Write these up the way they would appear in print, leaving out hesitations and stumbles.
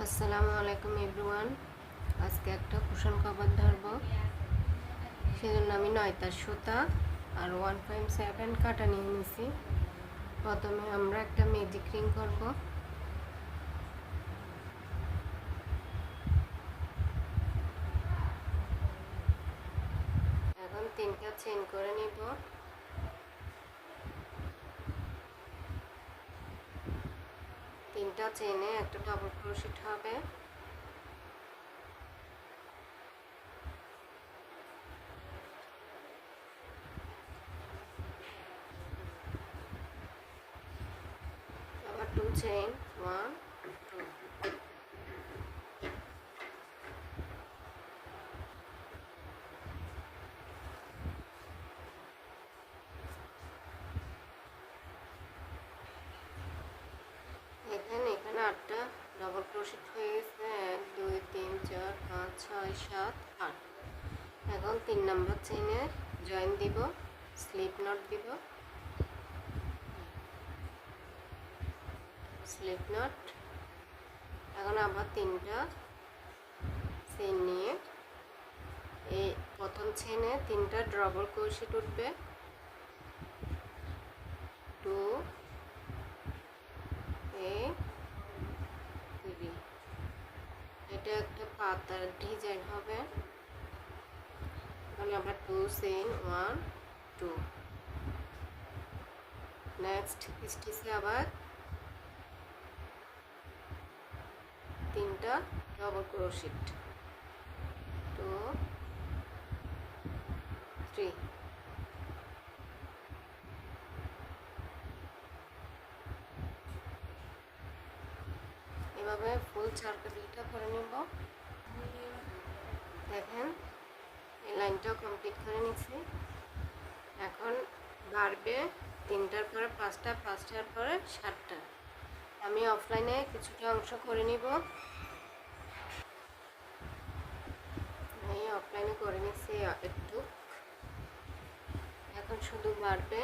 আসসালামু আলাইকুম এভরিওয়ান। আজকে একটা কুশন কভার ধরবো, সেজন্য আমি 9 সুতা আর 1.7 কাটা নিয়ে নিছি। প্রথমে আমরা একটা ম্যাজিক রিং করব। এখন 3টা চেইন করে নিব। তিনটা চেইনে একটা ডাবল ক্রোশেট হবে। আবার 2 চেইন, 1 2। এখানে 8টা ডাবল ক্রোশেট হয়ে গেছে। 1 2 3 4 5 6 7 8। এখন 3 নাম্বার চেইনে জয়েন দিব, স্লিপ নট দিব, স্লিপ নট। এখন আবার 3টা চেইন নিয়ে এই প্রথম চেইনে 3টা ডাবল ক্রোশেট উঠবে। 2 3। এটা একটা পাতার ডিজাইন হবে। এখন আবার 2 চেইন, 1 2। নেক্সট স্টিচে আবার 3টা ডাবল ক্রোশেট, 2 3। এভাবে ফুল সার্কেলটা করে নেব। দেখেন এই লাইনটাও কমপ্লিট করে নিচ্ছি। এখন বাড়বে 3টার পরে 5টা, 5টার পরে 7টা। আমি অফলাইনে কিছুটা অংশ করে নিব। এই অফলাইনে করে নিচ্ছি একটু। এখন শুধু বাড়বে।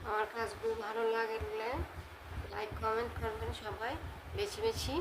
আমার কাজগুলো ভালো লাগলে লাইক কমেন্ট করবেন সবাই বেশি বেশি।